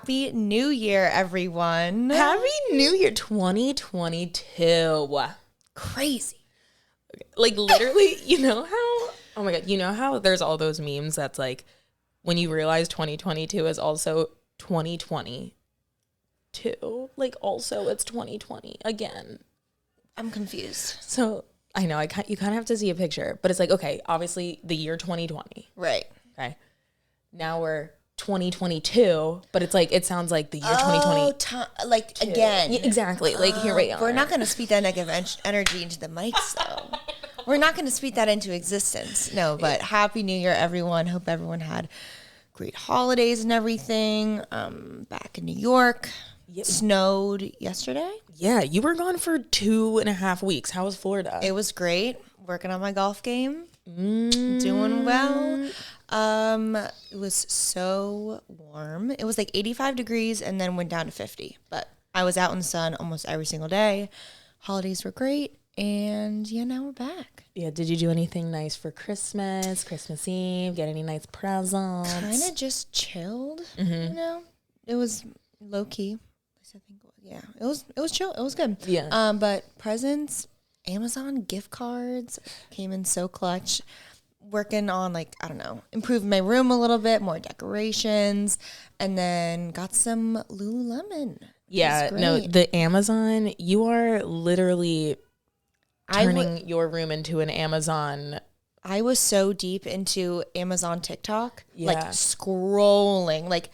Happy New Year, everyone. Happy New Year 2022. Crazy. Like literally, you know how, oh my God, you know how there's all those memes that's like when you realize 2022 is also 2022. Like also it's 2020 again. I'm confused. So I know you kind of have to see a picture, but it's like, okay, obviously the year 2020. Right. Okay. Now we're 2022, but it's like, it sounds like the year 2020. Like again. Yeah, exactly. Like here we are. We're not going to speak that negative energy into the mics, though. We're not going to speak that into existence. No, but Happy New Year, everyone. Hope everyone had great holidays and everything. Back in New York. It snowed yesterday. Yeah, you were gone for 2.5 weeks. How was Florida? It was great. Working on my golf game. Doing well. It was so warm. It was like 85 degrees and then went down to 50. But I was out in the sun almost every single day. Holidays were great. And yeah, now we're back. Yeah, did you do anything nice for Christmas Eve? Get any nice presents? Kind of just chilled, you know? It was low key. I think, yeah, it was chill. It was good. Yeah. But presents, Amazon gift cards came in so clutch. Working on, like, I don't know, improving my room a little bit, more decorations, and then got some Lululemon. Yeah, no, the Amazon, you are literally turning your room into an Amazon. I was so deep into Amazon TikTok, Yeah. like scrolling, like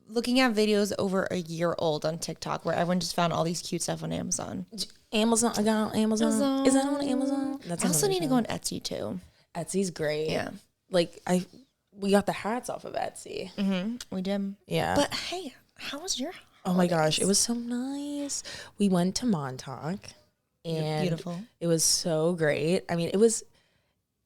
looking at videos over a year old on TikTok where everyone just found all these cute stuff on Amazon. Amazon, I got on Amazon. Is that on Amazon? I also need to go on Etsy too. Etsy's great. Yeah. Like we got the hats off of Etsy. We did. Yeah. But hey, how was your holidays? Oh my gosh, it was so nice. We went to Montauk and beautiful. It was so great. I mean,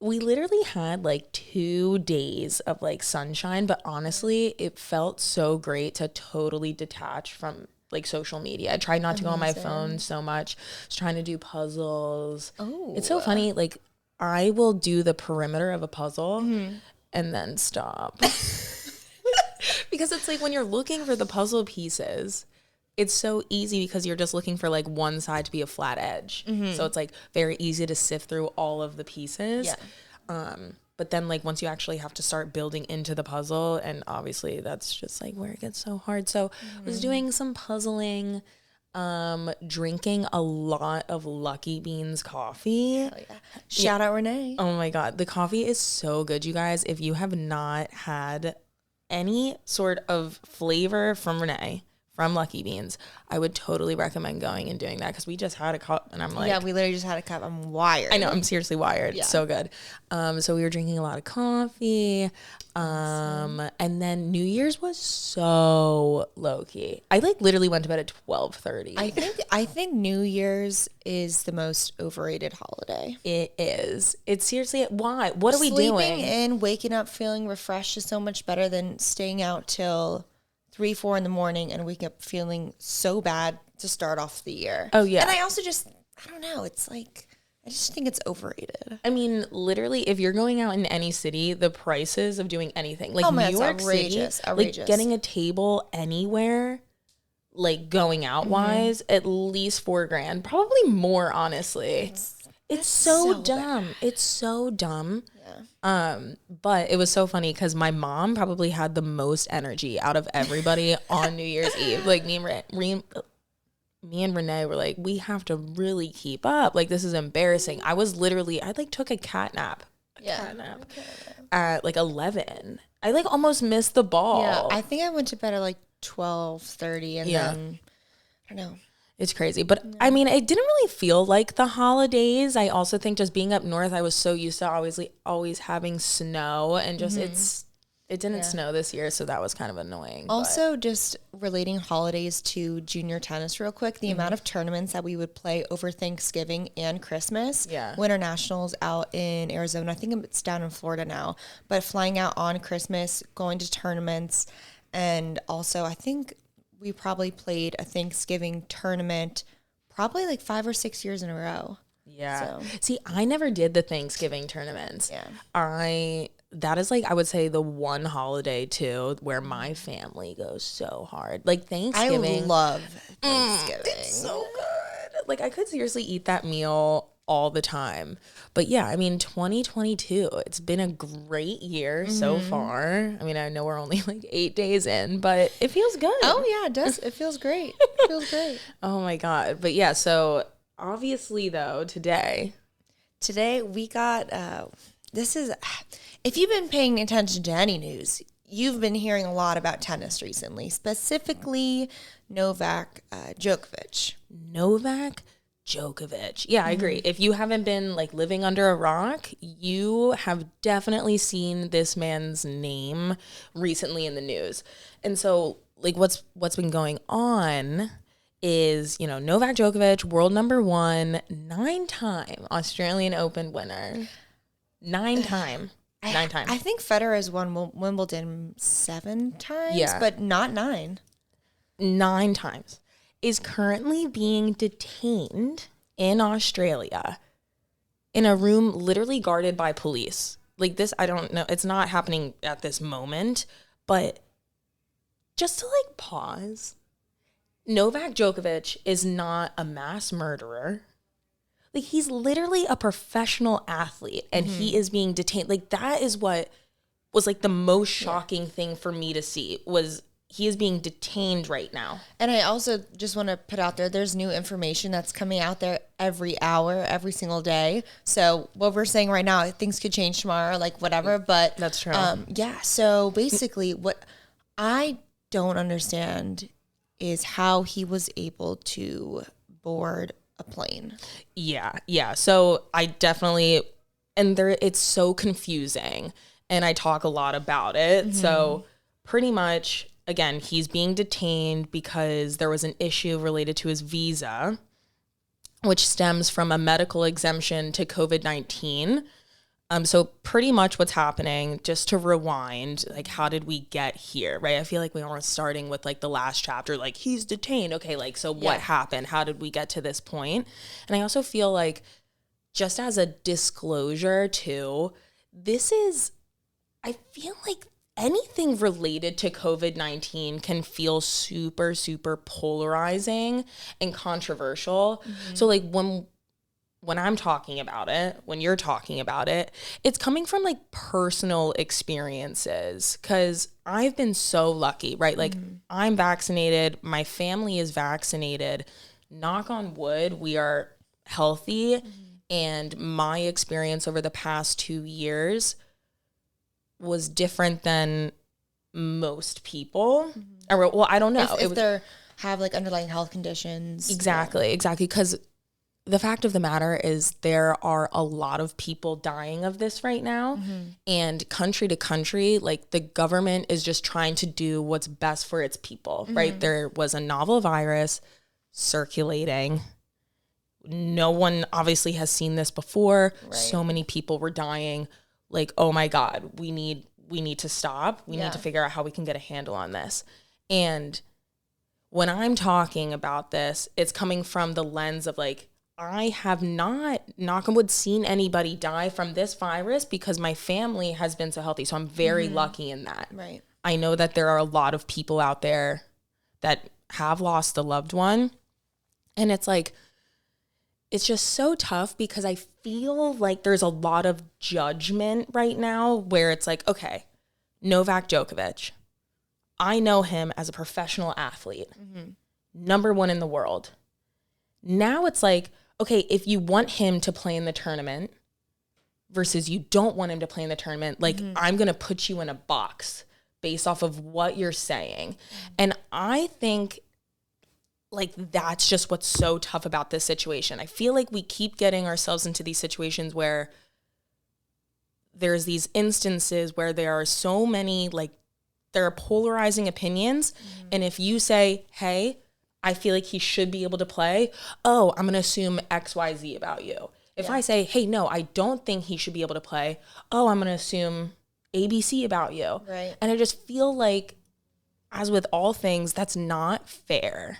we literally had like 2 days of like sunshine, but honestly, it felt so great to totally detach from like social media. I tried not to go on my phone so much. I was trying to do puzzles. Oh. It's so funny. Like I will do the perimeter of a puzzle and then stop. Because it's like when you're looking for the puzzle pieces, it's so easy because you're just looking for like one side to be a flat edge. So it's like very easy to sift through all of the pieces. Yeah. But then like once you actually have to start building into the puzzle, and obviously that's just like where it gets so hard. So I was doing some puzzling, drinking a lot of Lucky Beans coffee. Hell yeah. Shout out Renee. Oh my God. The coffee is so good, you guys. If you have not had any sort of flavor from Renee, from Lucky Beans, I would totally recommend going and doing that because we just had a cup and I'm like... Yeah, we literally just had a cup. I'm wired. I know, I'm seriously wired. Yeah. It's so good. So we were drinking a lot of coffee. And then New Year's was so low-key. I like literally went to bed at 12:30. I think New Year's is the most overrated holiday. It is. It's seriously... Why? What are we doing? Sleeping in, waking up feeling refreshed is so much better than staying out till 3-4 in the morning and wake up feeling so bad to start off the year. Oh, yeah. And I also just, I don't know, it's like, I just think it's overrated. I mean, literally, if you're going out in any city, the prices of doing anything, like New York City, like getting a table anywhere, like going out wise, at least $4,000, probably more, honestly. It's so dumb. Bad. It's so dumb. Yeah. But it was so funny because my mom probably had the most energy out of everybody on New Year's Eve. Like me and Renee were like, we have to really keep up. Like this is embarrassing. I like took a cat nap. At like 11. I like almost missed the ball. Yeah, I think I went to bed at like 12:30 and then I don't know. It's crazy. But I mean, it didn't really feel like the holidays. I also think just being up north, I was so used to always having snow and just it didn't snow this year. So that was kind of annoying. Also, just relating holidays to junior tennis real quick, the amount of tournaments that we would play over Thanksgiving and Christmas. Yeah. Winter Nationals out in Arizona. I think it's down in Florida now. But flying out on Christmas, going to tournaments. And also, I think we probably played a Thanksgiving tournament probably like 5 or 6 years in a row. Yeah. So. See, I never did the Thanksgiving tournaments. Yeah. that is like, I would say, the one holiday too where my family goes so hard. Like Thanksgiving. I love Thanksgiving. It's so good. Like I could seriously eat that meal all the time. But yeah, I mean, 2022, it's been a great year so far. I mean, I know we're only like 8 days in, but it feels good. Oh yeah, it does. It feels great. It feels great. Oh my God. But yeah, so obviously though, today we got, this is, if you've been paying attention to any news, you've been hearing a lot about tennis recently, specifically Novak Djokovic. Novak Djokovic. Yeah, I agree. If you haven't been like living under a rock, you have definitely seen this man's name recently in the news. And so like what's been going on is, you know, Novak Djokovic, world number 1, 9-time Australian Open winner. 9-time. 9 times. I think Federer has won Wimbledon 7 times, but not 9. 9 times. Is currently being detained in Australia in a room literally guarded by police. Like this, I don't know. It's not happening at this moment, but just to like pause. Novak Djokovic is not a mass murderer. Like he's literally a professional athlete and he is being detained. Like that is what was like the most shocking thing for me to see was he is being detained right now. And I also just want to put out there, there's new information that's coming out there every hour, every single day. So what we're saying right now, things could change tomorrow, like whatever. But that's true. Yeah. So basically what I don't understand is how he was able to board a plane. Yeah. So I definitely, and there, it's so confusing and I talk a lot about it. So pretty much, again, he's being detained because there was an issue related to his visa, which stems from a medical exemption to COVID-19. So pretty much what's happening, just to rewind, like how did we get here, right? I feel like we are starting with like the last chapter, like he's detained. Okay, like so what happened? How did we get to this point? And I also feel like just as a disclosure too, this is, I feel like anything related to COVID-19 can feel super, super polarizing and controversial. So like when I'm talking about it, when you're talking about it, it's coming from like personal experiences because I've been so lucky, right? Like I'm vaccinated, my family is vaccinated, knock on wood, we are healthy. And my experience over the past 2 years was different than most people. Or, well, I don't know. If they have like underlying health conditions. Exactly. Because the fact of the matter is there are a lot of people dying of this right now. And country to country, like the government is just trying to do what's best for its people, right? There was a novel virus circulating. No one obviously has seen this before. So many people were dying. Like, oh my God, we need to stop. We need to figure out how we can get a handle on this. And when I'm talking about this, it's coming from the lens of like, I have not, knock on wood, seen anybody die from this virus because my family has been so healthy. So I'm very lucky in that. Right. I know that there are a lot of people out there that have lost a loved one. And it's like, it's just so tough because I feel like there's a lot of judgment right now where it's like, okay, Novak Djokovic, I know him as a professional athlete, number 1 in the world. Now it's like, okay, if you want him to play in the tournament versus you don't want him to play in the tournament, like I'm going to put you in a box based off of what you're saying. And I think like that's just what's so tough about this situation. I feel like we keep getting ourselves into these situations where there's these instances where there are so many, like there are polarizing opinions. And if you say, hey, I feel like he should be able to play, oh, I'm going to assume XYZ about you. If I say, hey, no, I don't think he should be able to play, oh, I'm going to assume ABC about you. Right. And I just feel like, as with all things, that's not fair.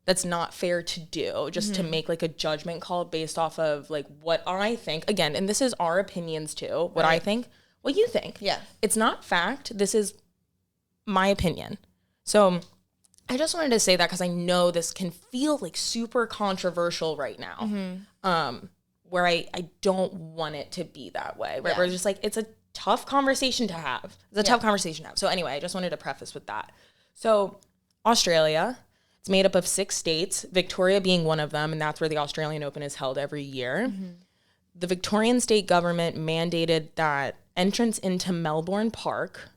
That's not fair to do, just to make like a judgment call based off of like what I think. Again, and this is our opinions too. What I think what you think. Yeah. It's not fact. This is my opinion. So I just wanted to say that because I know this can feel like super controversial right now, where I don't want it to be that way. Right? We're just like, it's a tough conversation to have. It's a tough conversation to have. So anyway, I just wanted to preface with that. So Australia, it's made up of 6 states, Victoria being one of them, and that's where the Australian Open is held every year. The Victorian state government mandated that entrance into Melbourne Park,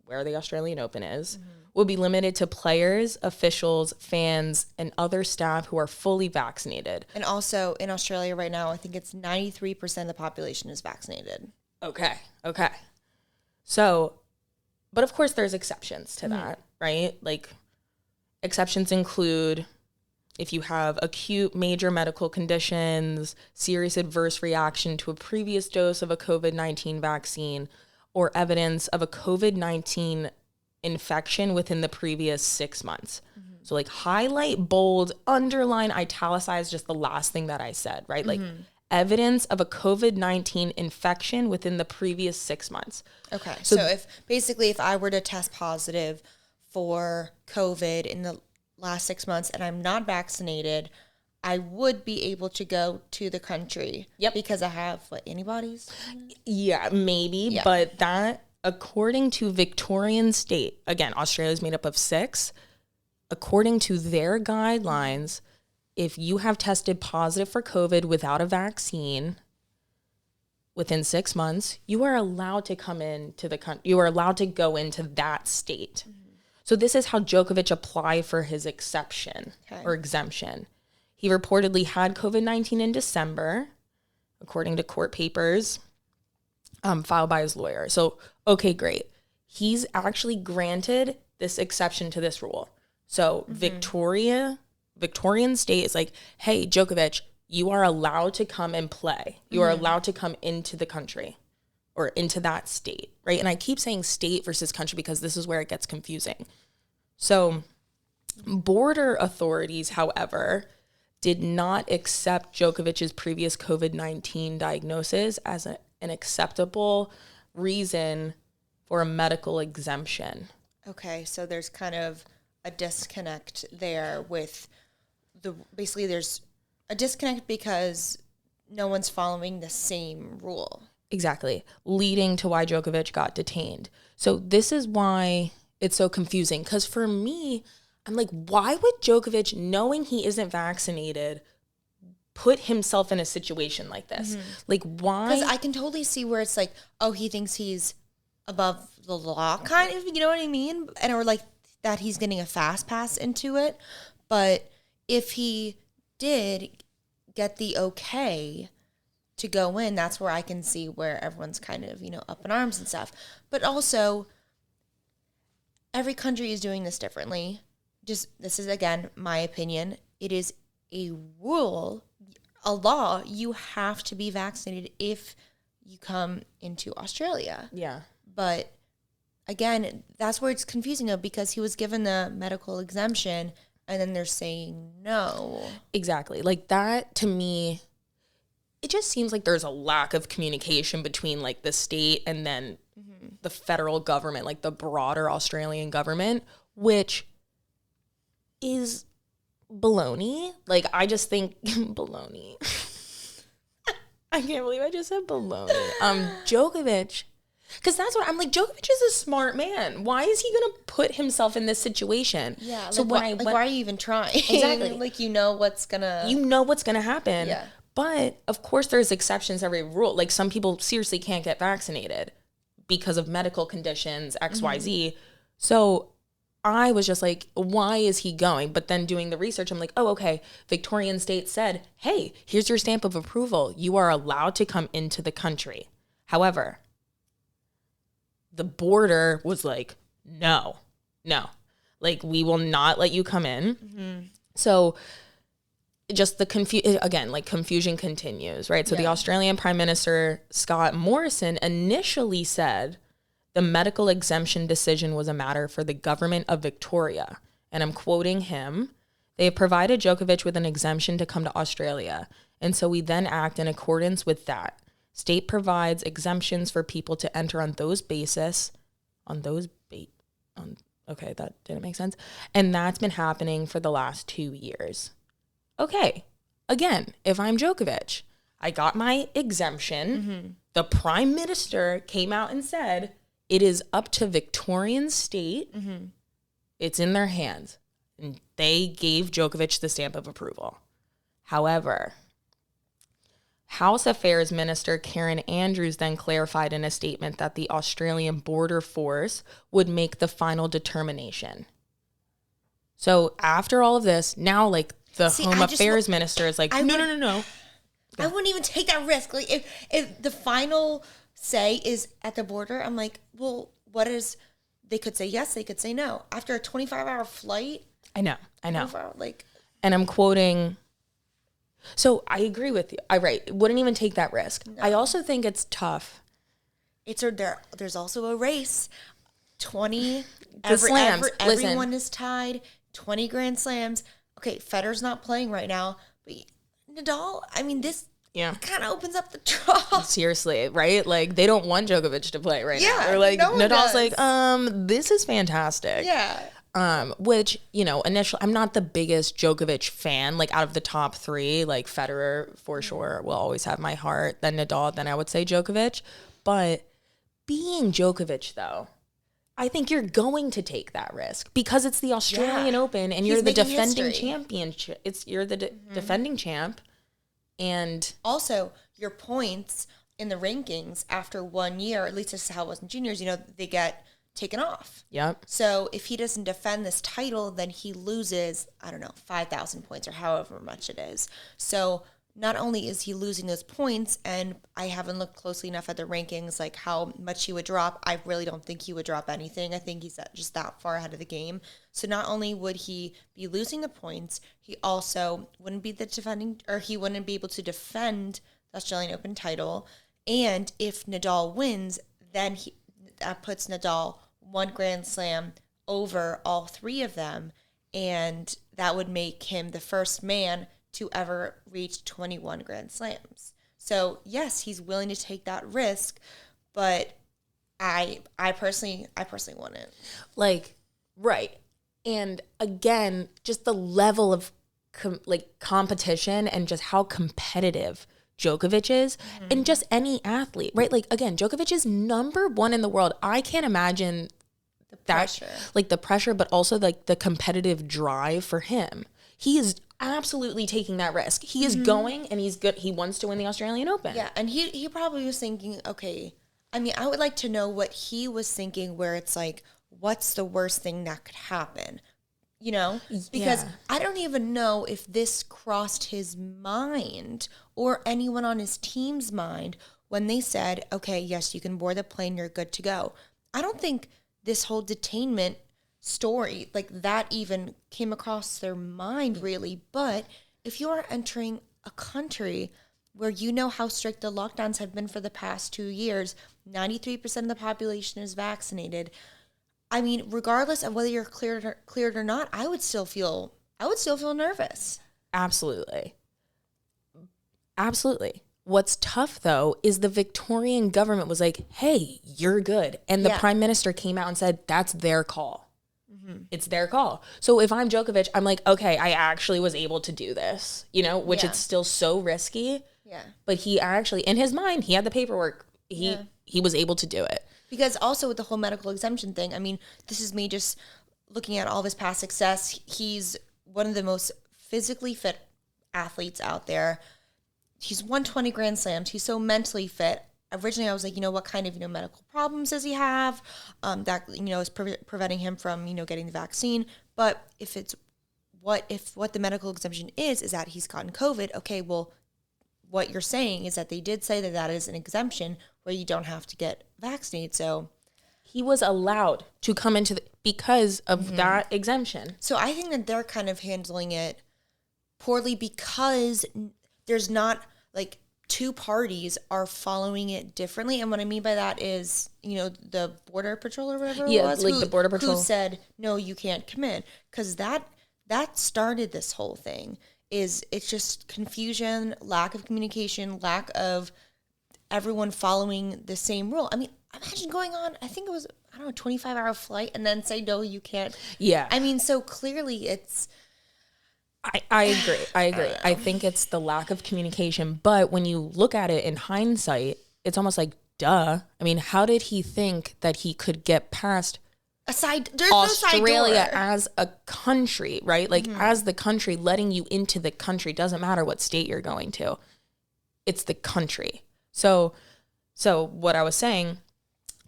where the Australian Open is, will be limited to players, officials, fans, and other staff who are fully vaccinated. And also in Australia right now, I think it's 93% of the population is vaccinated. Okay. So, but of course there's exceptions to that, right? Like exceptions include if you have acute major medical conditions, serious adverse reaction to a previous dose of a COVID-19 vaccine, or evidence of a COVID-19 infection within the previous 6 months. So like highlight, bold, underline, italicize just the last thing that I said, right? Like evidence of a COVID-19 infection within the previous 6 months. Okay. So if I were to test positive for COVID in the last 6 months and I'm not vaccinated, I would be able to go to the country. Yep. Because I have antibodies? Yeah, maybe. Yeah. But that, according to Victorian state, again, Australia is made up of 6. According to their guidelines, if you have tested positive for COVID without a vaccine within 6 months, you are allowed to come into the country. You are allowed to go into that state. So this is how Djokovic applied for his exception or exemption. He reportedly had COVID-19 in December, according to court papers filed by his lawyer. So, okay, great. He's actually granted this exception to this rule. So Victorian state is like, hey, Djokovic, you are allowed to come and play. You are allowed to come into the country or into that state, right? And I keep saying state versus country because this is where it gets confusing. So border authorities, however, did not accept Djokovic's previous COVID-19 diagnosis as an acceptable reason for a medical exemption. Okay, so there's kind of a disconnect there with basically there's a disconnect because no one's following the same rule. Exactly, leading to why Djokovic got detained. So this is why it's so confusing, because for me, I'm like, why would Djokovic, knowing he isn't vaccinated, put himself in a situation like this? Like, why? Because I can totally see where it's like, oh, he thinks he's above the law, kind of, you know what I mean? And or like that he's getting a fast pass into it. But if he did get the okay to go in, that's where I can see where everyone's kind of, up in arms and stuff. But also, every country is doing this differently. This is, again, my opinion. It is a rule, a law. You have to be vaccinated if you come into Australia. Yeah. But again, that's where it's confusing because he was given the medical exemption and then they're saying no. Exactly. Like that, to me, it just seems like there's a lack of communication between like the state and then the federal government, like the broader Australian government, which is baloney. Like, I just think baloney. I can't believe I just said baloney. Djokovic, because that's what I'm like, Djokovic is a smart man. Why is he going to put himself in this situation? Yeah. So why are you even trying? Exactly. Like, what's going to happen. Yeah. But of course there's exceptions to every rule. Like, some people seriously can't get vaccinated because of medical conditions, XYZ. So I was just like, why is he going? But then doing the research, I'm like, oh, okay. Victorian state said, hey, here's your stamp of approval. You are allowed to come into the country. However, the border was like, no. Like, we will not let you come in. So just the confusion continues, right? So the Australian Prime Minister, Scott Morrison, initially said the medical exemption decision was a matter for the government of Victoria. And I'm quoting him, they have provided Djokovic with an exemption to come to Australia. And so we then act in accordance with that. State provides exemptions for people to enter on those basis, okay, that didn't make sense. And that's been happening for the last 2 years. Okay, again, if I'm Djokovic, I got my exemption. The prime minister came out and said, it is up to Victorian state. It's in their hands. And they gave Djokovic the stamp of approval. However, House Affairs Minister Karen Andrews then clarified in a statement that the Australian Border Force would make the final determination. So after all of this, now like the Home Affairs Minister is like, no. I wouldn't even take that risk. Like if the final say is at the border, I'm like, well, what is, they could say yes, they could say no. After a 25-hour flight. I know. Like, and I'm quoting, so I agree with you. Wouldn't even take that risk. No. I also think it's tough. There's also a race. 20. Everyone is tied. 20 Grand Slams. Okay, Federer's not playing right now, but Nadal, I mean, this kind of opens up the draw. Seriously, right? Like, they don't want Djokovic to play right now. Or like, no Nadal's like, this is fantastic. Yeah. Which, initially, I'm not the biggest Djokovic fan, like out of the top 3, like Federer for sure will always have my heart, then Nadal, then I would say Djokovic. But being Djokovic, though, I think you're going to take that risk because it's the Australian Open and you're the defending championship. You're the defending champ. And also your points in the rankings after 1 year, at least this is how it was in juniors, they get taken off. Yep. So if he doesn't defend this title, then he loses, 5,000 points or however much it is. So not only is he losing those points, and I haven't looked closely enough at the rankings, like how much he would drop. I really don't think he would drop anything. I think he's just that far ahead of the game. So not only would he be losing the points, he also wouldn't be he wouldn't be able to defend the Australian Open title. And if Nadal wins, then that puts Nadal 1 Grand Slam over all 3 of them, and that would make him the first man to ever reach 21 Grand Slams. So yes, he's willing to take that risk, but I personally wouldn't. Like, right. And again, just the level of competition and just how competitive Djokovic is, and just any athlete, right? Like, again, Djokovic is number 1 in the world. I can't imagine the pressure. The pressure, but also like the competitive drive for him. He is absolutely taking that risk. He is going, and he's good. He wants to win the Australian Open. Yeah, and he probably was thinking, okay, I mean, I would like to know what he was thinking, where it's like, what's the worst thing that could happen? Because I don't even know if this crossed his mind or anyone on his team's mind when they said, okay, yes, you can board the plane, you're good to go. I don't think this whole detainment story, like that even came across their mind really. But if you are entering a country where you know how strict the lockdowns have been for the past 2 years, 93% of the population is vaccinated. I mean, regardless of whether you're cleared or not, I would still feel nervous. Absolutely. What's tough, though, is the Victorian government was like, hey, you're good. And the prime minister came out and said, that's their call. It's their call. So if I'm Djokovic, I'm like, okay, I actually was able to do this, which it's still so risky. Yeah. But he actually, in his mind, he had the paperwork. He was able to do it. Because also with the whole medical exemption thing, I mean, this is me just looking at all of his past success. He's one of the most physically fit athletes out there. He's won 20 Grand Slams. He's so mentally fit. Originally, I was like, what kind of, medical problems does he have that, is preventing him from, getting the vaccine. But if what the medical exemption is that he's gotten COVID, okay, well, what you're saying is that they did say that is an exemption where you don't have to get vaccinated. So he was allowed to come into because of that exemption. So I think that they're kind of handling it poorly because there's not like 2 parties are following it differently. And what I mean by that is, the border patrol or whatever it was, the border patrol who said, no, you can't come in. Because that started this whole thing. It's just confusion, lack of communication, lack of everyone following the same rule. I mean, imagine going on, I think it was, I don't know, 25-hour flight and then say, no, you can't. Yeah. I mean, so clearly it's. I agree. I think it's the lack of communication. But when you look at it in hindsight, it's almost like, duh. I mean, how did he think that he could get past There's Australia no side door. as a country, right? Like as the country, letting you into the country doesn't matter what state you're going to. It's the country. So what I was saying,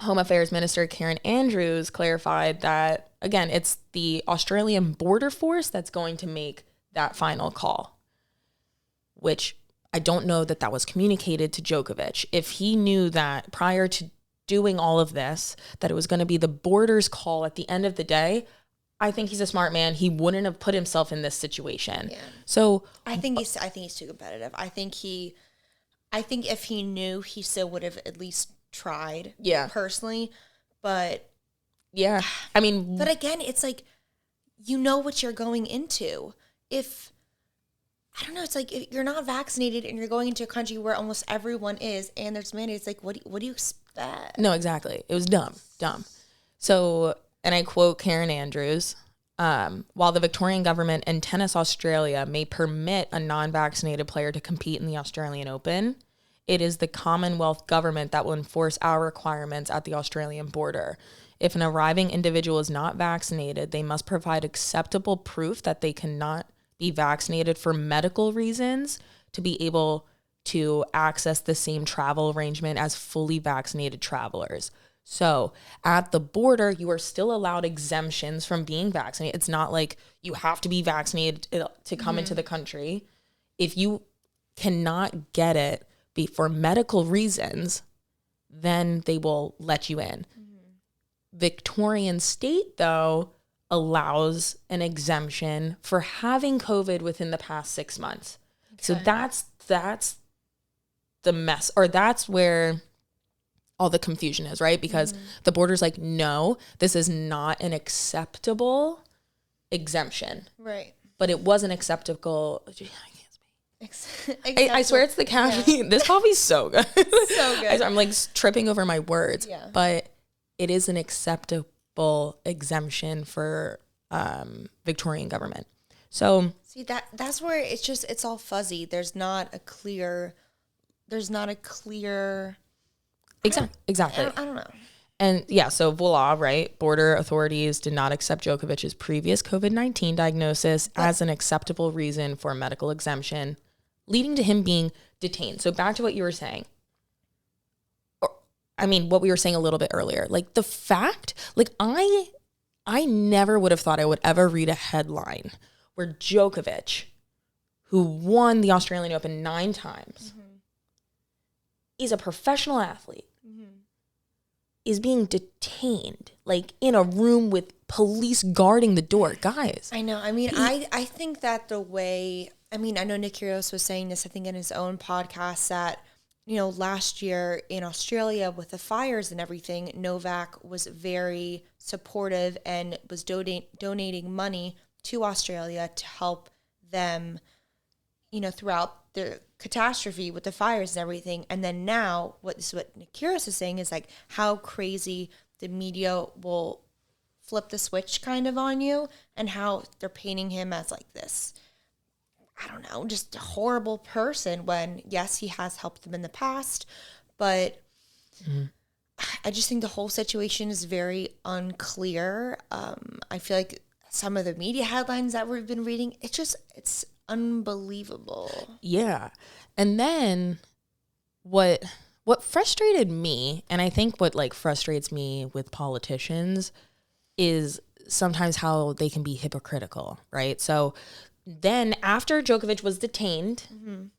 Home Affairs Minister Karen Andrews clarified that, again, it's the Australian Border Force that's going to make that final call, which I don't know that was communicated to Djokovic. If he knew that prior to doing all of this, that it was going to be the border's call at the end of the day, I think he's a smart man. He wouldn't have put himself in this situation. Yeah. So I think he's too competitive. I think if he knew, he still would have at least tried. Yeah. Personally, but yeah, I mean, but again, it's like, you know what you're going into. If I don't know, it's like if you're not vaccinated and you're going into a country where almost everyone is, and there's mandates, like what do you expect? No, exactly. It was dumb. So, and I quote Karen Andrews, while the Victorian government and Tennis Australia may permit a non-vaccinated player to compete in the Australian Open, it is the Commonwealth government that will enforce our requirements at the Australian border. If an arriving individual is not vaccinated, they must provide acceptable proof that they cannot be vaccinated for medical reasons to be able to access the same travel arrangement as fully vaccinated travelers. So at the border, you are still allowed exemptions from being vaccinated. It's not like you have to be vaccinated to come into the country. If you cannot get it for medical reasons, then they will let you in. Victorian state, though, allows an exemption for having COVID within the past 6 months. Okay. So that's the mess, or that's where all the confusion is, right? Because the border's like, no, this is not an acceptable exemption. Right. But it was an acceptable. I swear it's the caffeine. Yeah. This coffee's so good. So good. I'm like tripping over my words. Yeah. But it is an acceptable exemption for Victorian government. So see, that's where it's all fuzzy. There's not a clear exactly. I don't know. And yeah, so voila, right? Border authorities did not accept Djokovic's previous COVID-19 diagnosis as an acceptable reason for a medical exemption, leading to him being detained. So back to what you were saying. What we were saying a little bit earlier, like the fact, like I never would have thought I would ever read a headline where Djokovic, who won the Australian Open 9 times, is a professional athlete, is being detained, like in a room with police guarding the door. Guys. I know. I mean, I think that the way, I know Nick Kyrgios was saying this, I think in his own podcast, that last year in Australia with the fires and everything, Novak was very supportive and was donating money to Australia to help them, throughout the catastrophe with the fires and everything. And then now, what Nick Kyrgios is saying is like how crazy the media will flip the switch kind of on you, and how they're painting him as like this, I don't know, just a horrible person, when yes, he has helped them in the past, but I just think the whole situation is very unclear. I feel like some of the media headlines that we've been reading, it's unbelievable. Yeah. And then what frustrated me, and I think what like frustrates me with politicians, is sometimes how they can be hypocritical, right? So then after Djokovic was detained,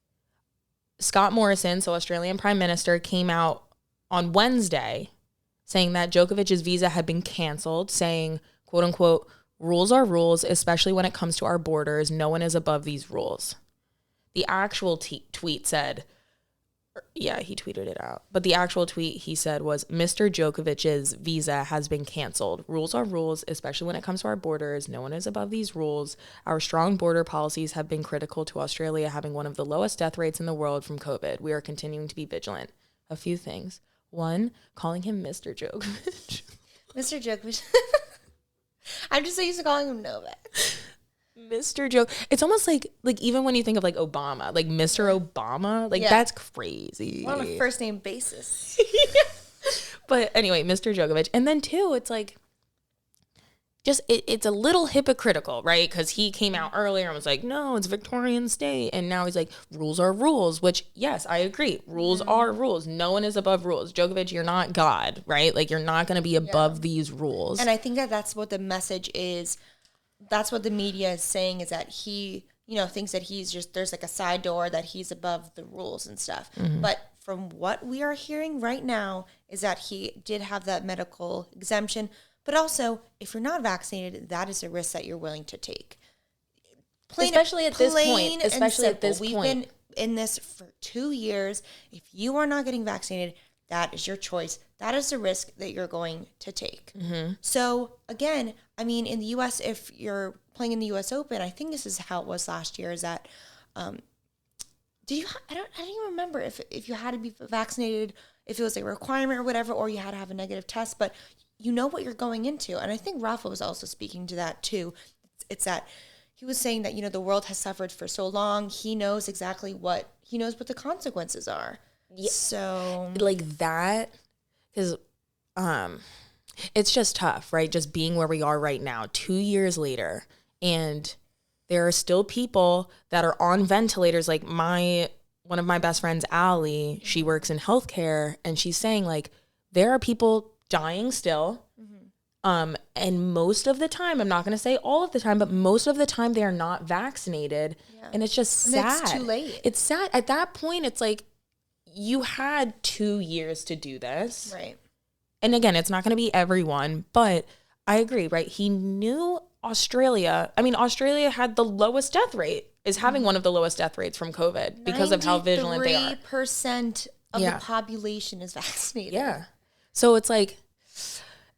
Scott Morrison, so Australian Prime Minister, came out on Wednesday saying that Djokovic's visa had been canceled, saying, quote unquote, rules are rules, especially when it comes to our borders. No one is above these rules. The actual tweet said, yeah, he tweeted it out. But the actual tweet he said was, Mr. Djokovic's visa has been canceled. Rules are rules, especially when it comes to our borders. No one is above these rules. Our strong border policies have been critical to Australia having one of the lowest death rates in the world from COVID. We are continuing to be vigilant. a few things. One, calling him Mr. Djokovic. Mr. Djokovic. I'm just so used to calling him Novak. Mr. Joke. It's almost like even when you think of like Obama, like Mr. Obama, like that's crazy. We're on a first name basis. But anyway, Mr. Djokovic. And then two, it's like, just it's a little hypocritical, right? Because he came out earlier and was like, no, it's Victorian state. And now he's like, rules are rules, which, yes, I agree. Rules are rules. No one is above rules. Djokovic, you're not God, right? Like, you're not going to be above these rules. And I think that that's what the message is. That's what the media is saying, is that he, you know, thinks that he's just, there's like a side door, that he's above the rules and stuff. But from what we are hearing right now is that he did have that medical exemption. But also, if you're not vaccinated, that is a risk that you're willing to take. Especially at this point. We've been in this for 2 years. If you are not getting vaccinated, that is your choice. That is the risk that you're going to take. So, again, I mean, in the U.S., if you're playing in the U.S. Open, I think this is how it was last year, is that, I don't even remember if you had to be vaccinated, if it was a requirement or whatever, or you had to have a negative test, but you know what you're going into. And I think Rafa was also speaking to that too. It's that he was saying that, you know, the world has suffered for so long. He knows what the consequences are. Yeah. So like that, because it's just tough, right? Just being where we are right now, 2 years later, and there are still people that are on ventilators. Like one of my best friends, Allie, she works in healthcare, and she's saying like there are people dying still. And most of the time, I'm not going to say all of the time, but most of the time they are not vaccinated. Yeah. And it's just sad. It's too late. It's sad. At that point, it's like, you had 2 years to do this. Right. And again, it's not going to be everyone, but I agree, right? He knew Australia. I mean, Australia had the lowest death rate, is having one of the lowest death rates from COVID because of how vigilant they are. 93% of the population is vaccinated. Yeah. So it's like,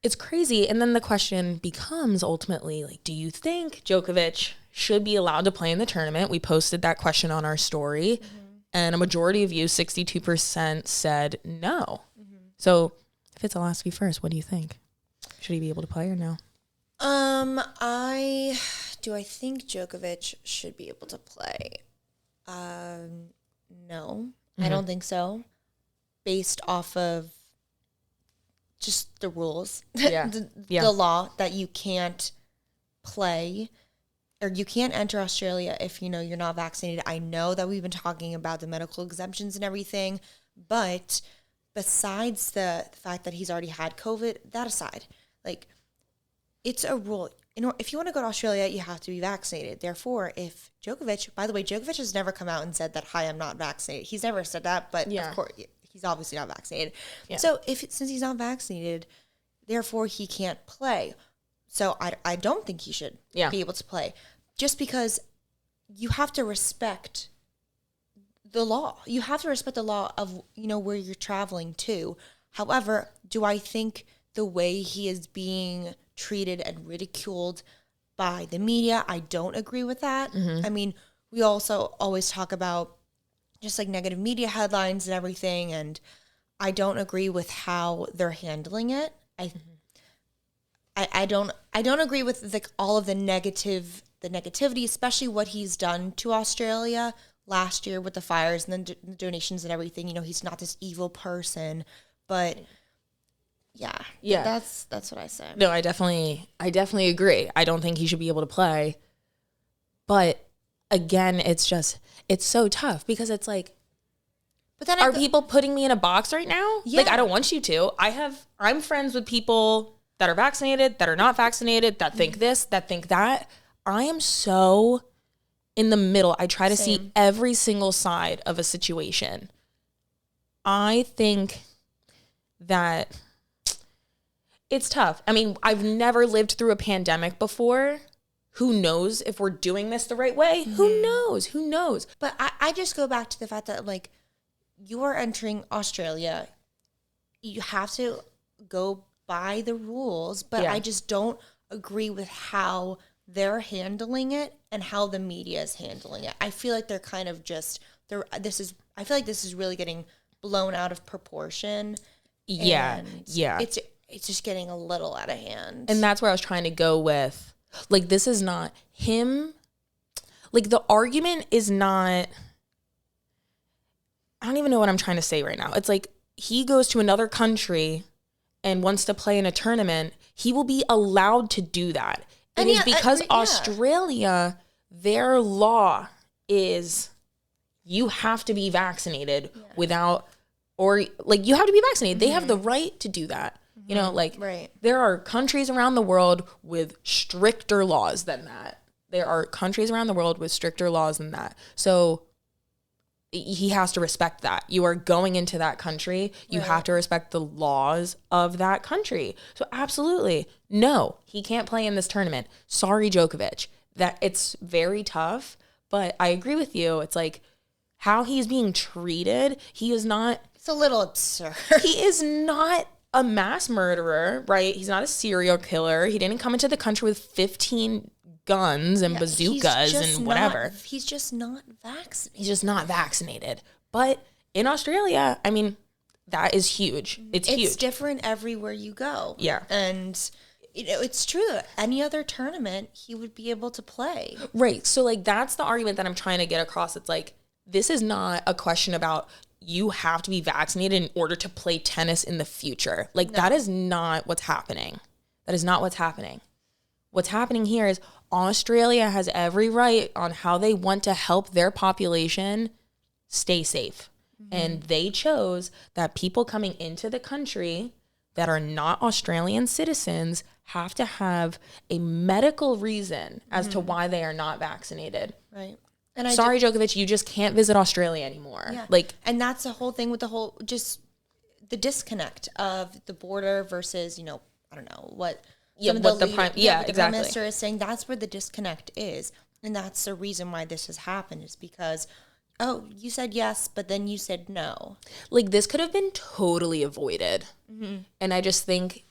it's crazy. And then the question becomes ultimately, like, do you think Djokovic should be allowed to play in the tournament? We posted that question on our story, and a majority of you, 62%, said no. So if it's Alasky first, what do you think? Should he be able to play or no? I think Djokovic should be able to play? No, I don't think so. Based off of just the rules, the law that you can't play or you can't enter Australia if, you know, you're not vaccinated. I know that we've been talking about the medical exemptions and everything, but besides the fact that he's already had COVID, that aside, like, it's a rule. If you want to go to Australia, you have to be vaccinated. Therefore, if Djokovic, by the way, Djokovic has never come out and said that, hi, I'm not vaccinated. He's never said that, but of course, he's obviously not vaccinated. Yeah. So since he's not vaccinated, therefore he can't play. So I don't think he should be able to play, just because you have to respect the law. You have to respect the law of, you know, where you're traveling to. However, do I think the way he is being treated and ridiculed by the media, I don't agree with that. I mean, we also always talk about just like negative media headlines and everything, and I don't agree with how they're handling it. I don't agree with like all of the negativity, especially what he's done to Australia last year with the fires and the donations and everything. You know, he's not this evil person, but yeah, that's what I say. No, I definitely agree. I don't think he should be able to play, but again, it's so tough because it's like, but then are people putting me in a box right now? Yeah. Like, I don't want you to. I'm friends with people that are vaccinated, that are not vaccinated, that think this, that think that. I am so in the middle. I try to see every single side of a situation. I think that it's tough. I mean, I've never lived through a pandemic before. Who knows if we're doing this the right way? Who knows? But I just go back to the fact that, like, you are entering Australia. You have to go by the rules, but I just don't agree with how they're handling it and how the media is handling it. I feel like they're kind of just, I feel like this is really getting blown out of proportion. Yeah. And Yeah. It's just getting a little out of hand. And that's where I was trying to go with, like, this is not him. Like, the argument is not, I don't even know what I'm trying to say right now. It's like, he goes to another country and wants to play in a tournament. He will be allowed to do that. It is because Australia, their law is you have to be vaccinated without, or like you have to be vaccinated. They have the right to do that. You know, like there are countries around the world with stricter laws than that. There are countries around the world with stricter laws than that. So he has to respect that. You are going into that country. You have to respect the laws of that country. So absolutely, no, he can't play in this tournament. Sorry, Djokovic. That it's very tough, but I agree with you. It's like how he's being treated. He is not. It's a little absurd. He is not a mass murderer, right? He's not a serial killer. He didn't come into the country with 15 guns and bazookas and whatever. He's just not vaccinated. He's just not vaccinated. But in Australia, I mean, that is huge. It's huge. It's different everywhere you go. Yeah. And it's true that any other tournament he would be able to play. Right. So like that's the argument that I'm trying to get across. It's like this is not a question about you have to be vaccinated in order to play tennis in the future. Like that is not what's happening. That is not what's happening. What's happening here is Australia has every right on how they want to help their population stay safe. And they chose that people coming into the country that are not Australian citizens have to have a medical reason as to why they are not vaccinated. Right. And sorry, Djokovic, you just can't visit Australia anymore. Yeah. Like, and that's the whole thing with the whole, just the disconnect of the border versus, you know, I don't know what. Some of the Prime Minister is saying that's where the disconnect is. And that's the reason why this has happened is because, oh, you said yes, but then you said no. Like this could have been totally avoided. And I just think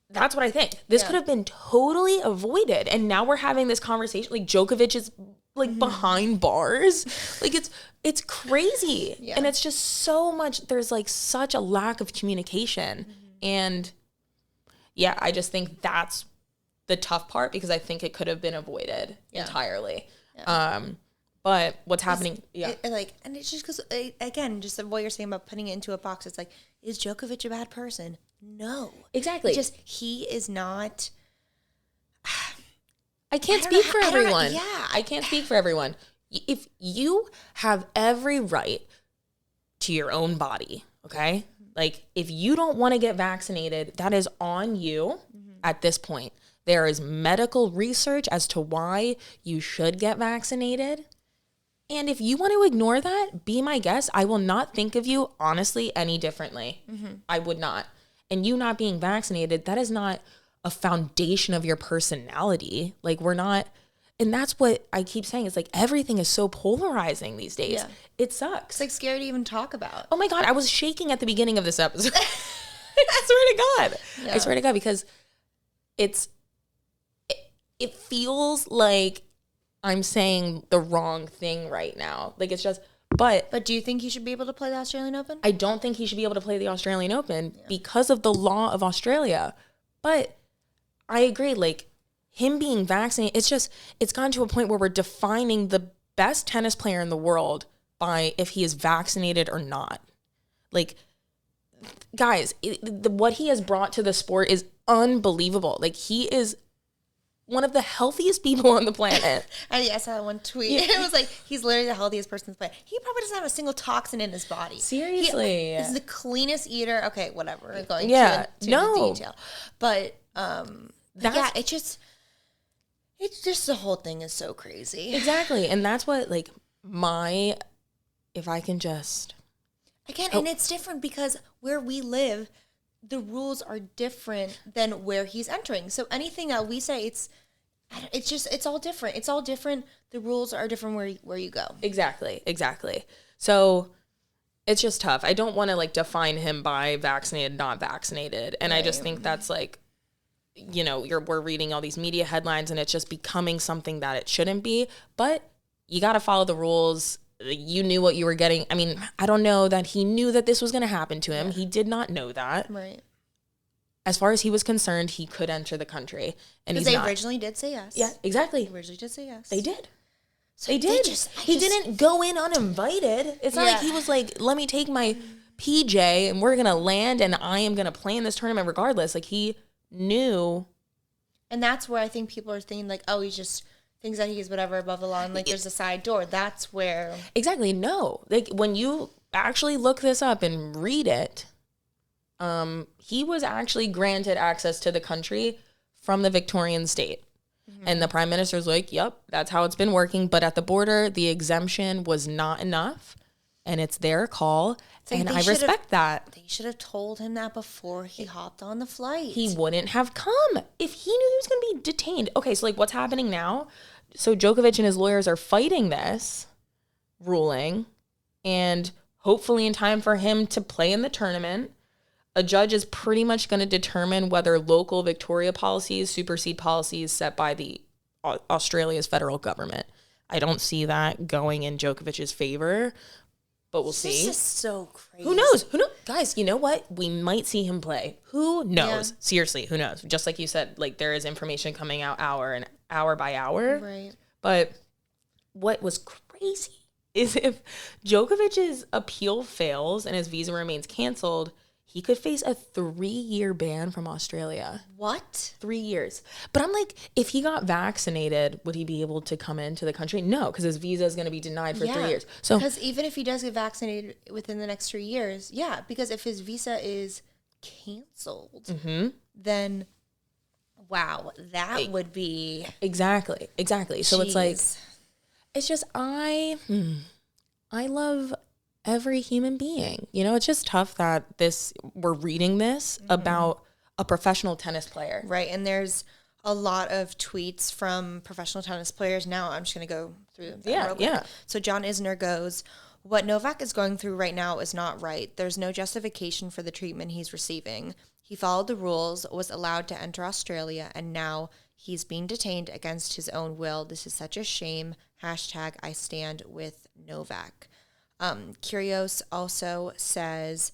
that's what I think. This could have been totally avoided. And now we're having this conversation. Like Djokovic is like behind bars. Like it's crazy. Yeah. And it's just so much, there's like such a lack of communication. And yeah, I just think that's the tough part because I think it could have been avoided entirely. Yeah. But what's happening? And it's just because, again, just what you're saying about putting it into a box. It's like, is Djokovic a bad person? No. Exactly. Just, he is not. I can't speak for everyone. I can't speak for everyone. If you have every right to your own body, okay? Like, if you don't want to get vaccinated, that is on you at this point. There is medical research as to why you should get vaccinated. And if you want to ignore that, be my guest. I will not think of you, honestly, any differently. I would not. And you not being vaccinated, that is not a foundation of your personality. Like, we're not. And that's what I keep saying. It's like everything is so polarizing these days. Yeah. It sucks. It's like scary to even talk about. Oh my God. I was shaking at the beginning of this episode. I swear to God. Yeah. I swear to God, because it feels like I'm saying the wrong thing right now. Like it's just, but do you think he should be able to play the Australian Open? I don't think he should be able to play the Australian Open because of the law of Australia. But I agree, like, him being vaccinated, it's gotten to a point where we're defining the best tennis player in the world by if he is vaccinated or not. Like, guys, what he has brought to the sport is unbelievable. Like, he is one of the healthiest people on the planet. I saw that one tweet. Yeah. It was like, he's literally the healthiest person on the planet. He probably doesn't have a single toxin in his body. Seriously. He's the cleanest eater. Okay, whatever. We're going to the detail. But, it's just the whole thing is so crazy. Exactly. And that's what, like, if I can just. Again, and it's different because where we live, the rules are different than where he's entering. So anything that we say, it's all different. It's all different. The rules are different where you go. Exactly. So it's just tough. I don't want to like define him by vaccinated, not vaccinated. And I just think that's like, you know, we're reading all these media headlines and it's just becoming something that it shouldn't be. But you got to follow the rules you knew what you were getting. I mean, I don't know that he knew that this was going to happen to him. Yeah. He did not know that. Right. As far as he was concerned, he could enter the country, and he's not. They originally did say yes. Yeah, exactly. They originally did say yes. They did. So they did. He didn't go in uninvited. It's not like he was like, let me take my PJ and we're going to land and I am going to play in this tournament regardless. Like, he knew. And that's where I think people are thinking, like, oh, he just thinks that he's whatever above the law and, like, there's a side door. That's where. Exactly. No. Like, when you actually look this up and read it, he was actually granted access to the country from the Victorian state. And the prime minister's like, yep, that's how it's been working. But at the border, the exemption was not enough. And it's their call. And I respect that. They should have told him that before he hopped on the flight. He wouldn't have come if he knew he was going to be detained. Okay, so like what's happening now? So Djokovic and his lawyers are fighting this ruling. And hopefully in time for him to play in the tournament, a judge is pretty much going to determine whether local Victoria policies supersede policies set by the Australia's federal government. I don't see that going in Djokovic's favor, but we'll see. This is so crazy. Who knows? Who knows? Guys, you know what? We might see him play. Who knows? Yeah. Seriously, who knows? Just like you said, like there is information coming out hour by hour. Right. But what was crazy is if Djokovic's appeal fails and his visa remains canceled, he could face a 3-year ban from Australia. What? 3 years. But I'm like, if he got vaccinated, would he be able to come into the country? No, because his visa is going to be denied for 3 years. So because even if he does get vaccinated within the next 3 years, yeah, because if his visa is canceled, then wow, that would be exactly. So it's like, it's just I love every human being. You know, it's just tough that we're reading this about a professional tennis player. Right. And there's a lot of tweets from professional tennis players. Now I'm just going to go through them. Yeah. So John Isner goes, what Novak is going through right now is not right. There's no justification for the treatment he's receiving. He followed the rules, was allowed to enter Australia, and now he's being detained against his own will. This is such a shame. Hashtag I stand with Novak. Kyrgios also says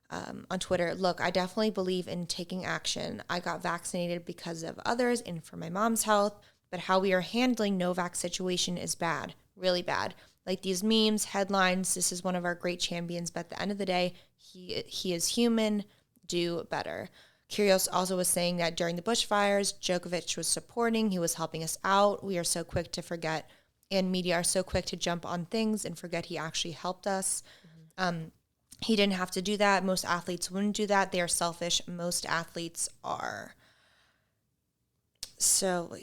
on Twitter, look, I definitely believe in taking action. I got vaccinated because of others and for my mom's health, but how we are handling Novak's situation is bad, really bad. Like these memes, headlines, this is one of our great champions, but at the end of the day, he is human, do better. Kyrgios also was saying that during the bushfires, Djokovic was supporting, he was helping us out. We are so quick to forget, and media are so quick to jump on things and forget he actually helped us. He didn't have to do that. Most athletes wouldn't do that. They are selfish. Most athletes are. So,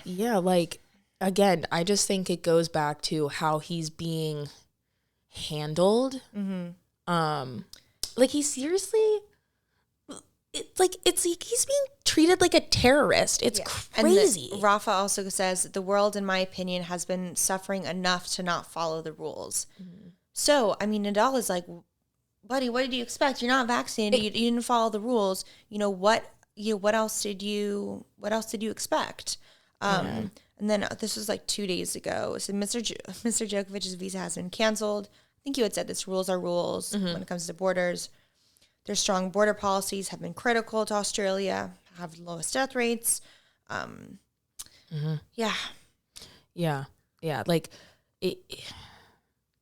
yeah, like, again, I just think it goes back to how he's being handled. Like, he seriously, it's like he's being treated like a terrorist. It's crazy. And Rafa also says, the world, in my opinion, has been suffering enough to not follow the rules. So, I mean, Nadal is like, buddy, what did you expect? You're not vaccinated. You didn't follow the rules. What else did you expect? And then this was like 2 days ago. So Mr. Djokovic's visa has been canceled. I think you had said this, rules are rules when it comes to borders. Their strong border policies have been critical to Australia, have the lowest death rates. Yeah. Like,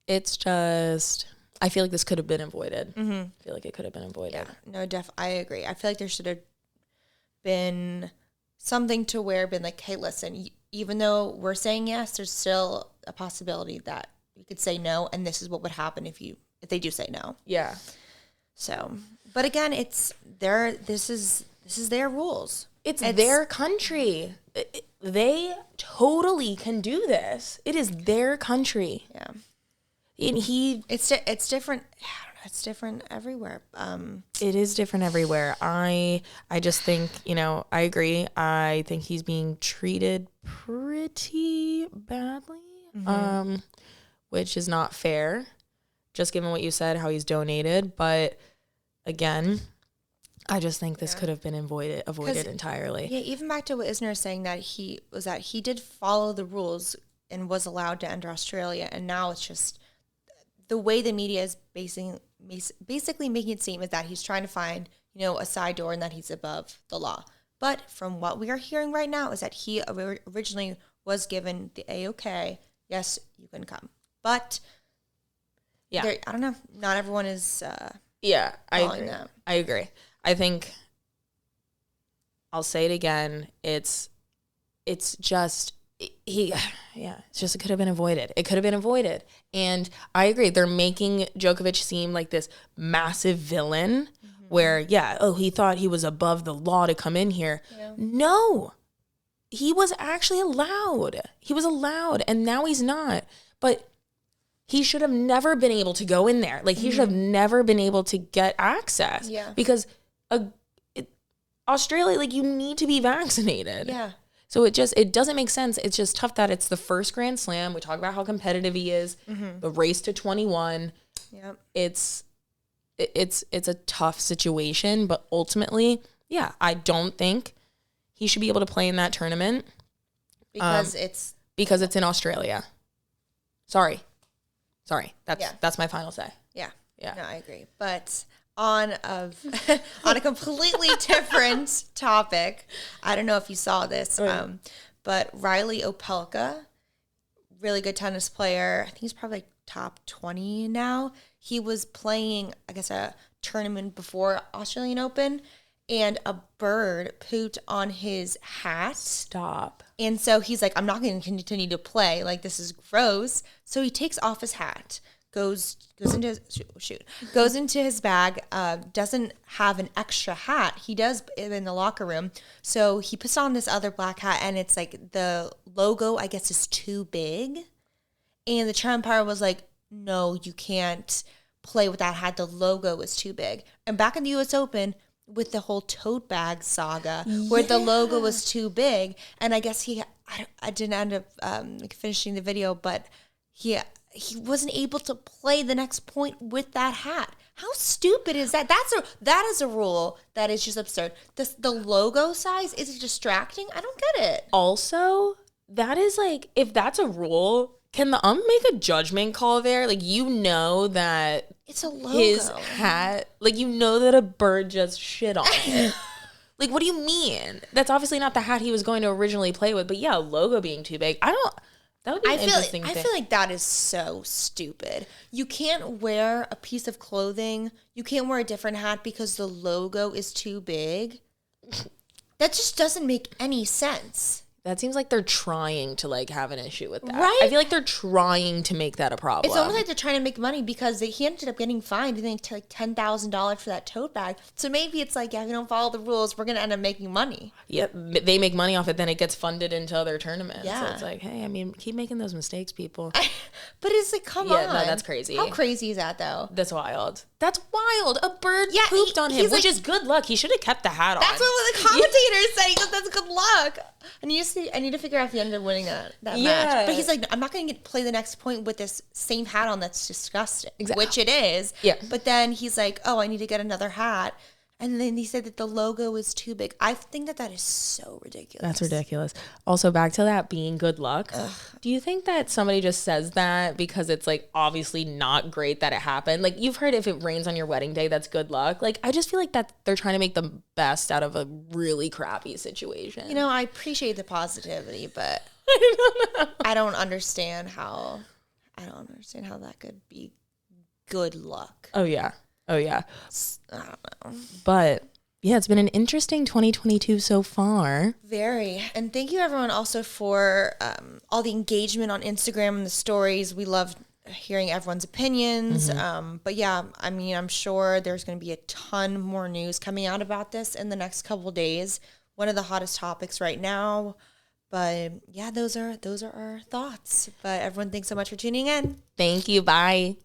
it's just, I feel like this could have been avoided. I feel like it could have been avoided. Yeah, no, I agree. I feel like there should have been something to where been like, hey, listen, even though we're saying yes, there's still a possibility that you could say no, and this is what would happen if they do say no. Yeah. So, but again, it's this is their rules. It's their country. They totally can do this. It is their country. Yeah. And it's different. I don't know. It's different everywhere. It is different everywhere. I just think, I agree. I think he's being treated pretty badly, which is not fair, just given what you said, how he's donated. But again, I just think this could have been avoided entirely. Yeah, even back to what Isner is saying, that he did follow the rules and was allowed to enter Australia. And now it's just the way the media is basically making it seem is that he's trying to find, a side door and that he's above the law. But from what we are hearing right now is that he originally was given the A-OK, yes, you can come. But I don't know. Not everyone is I agree. That. I agree. I think I'll say it again. It's just it could have been avoided. It could have been avoided. And I agree. They're making Djokovic seem like this massive villain where, he thought he was above the law to come in here. Yeah. No, he was actually allowed. He was allowed, and now he's not. But he should have never been able to go in there. Like, he should have never been able to get access. Yeah. Because Australia, like, you need to be vaccinated. Yeah. So it doesn't make sense. It's just tough that it's the first Grand Slam. We talk about how competitive he is. The race to 21. Yep. It's a tough situation, but ultimately, I don't think he should be able to play in that tournament because it's in Australia. Sorry. That's my final say. Yeah. No, I agree. But on a completely different topic, I don't know if you saw this, but Riley Oppelka, really good tennis player. I think he's probably like top 20 now. He was playing, I guess, a tournament before Australian Open, and a bird pooped on his hat. Stop. And so he's like, I'm not going to continue to play. Like, this is gross. So he takes off his hat, goes into his bag, doesn't have an extra hat. He does in the locker room. So he puts on this other black hat, and it's like the logo, I guess, is too big. And the chair umpire was like, no, you can't play with that hat. The logo is too big. And back in the U.S. Open, with the whole tote bag saga, where the logo was too big, and I guess I didn't end up finishing the video, but he wasn't able to play the next point with that hat. How stupid is that? That is a rule that is just absurd. The logo size is distracting. I don't get it. Also, that is like, if that's a rule, can the make a judgment call there? Like, that it's a logo. His hat, like, that a bird just shit on it. Like, what do you mean? That's obviously not the hat he was going to originally play with. But yeah, logo being too big. That would be an interesting thing. I feel like that is so stupid. You can't wear a piece of clothing. You can't wear a different hat because the logo is too big. That just doesn't make any sense. That seems like they're trying to, like, have an issue with that. Right? I feel like they're trying to make that a problem. It's almost like they're trying to make money because he ended up getting fined, I think, to like $10,000 for that tote bag. So maybe it's like, if you don't follow the rules, we're going to end up making money. Yep. They make money off it, then it gets funded into other tournaments. Yeah. So it's like, hey, I mean, keep making those mistakes, people. But it's like, come on. Yeah, no, that's crazy. How crazy is that, though? That's wild. That's wild. A bird pooped on him, which is good luck. He should have kept the hat on. That's what the commentators said. He goes, that's good luck. And I need to figure out if he ended up winning that match. But he's like, I'm not going to play the next point with this same hat on. That's disgusting. Exactly. Which it is. Yeah. But then he's like, I need to get another hat. And then he said that the logo is too big. I think that is so ridiculous. That's ridiculous. Also, back to that being good luck. Ugh. Do you think that somebody just says that because it's, like, obviously not great that it happened? Like, you've heard if it rains on your wedding day, that's good luck. Like, I just feel like that they're trying to make the best out of a really crappy situation. I appreciate the positivity, but I don't understand how that could be good luck. Oh, yeah. I don't know. But yeah, it's been an interesting 2022 so far. Very. And thank you everyone also for all the engagement on Instagram and the stories. We love hearing everyone's opinions. But yeah, I mean, I'm sure there's going to be a ton more news coming out about this in the next couple days. One of the hottest topics right now. But yeah, those are our thoughts. But everyone, thanks so much for tuning in. Thank you. Bye.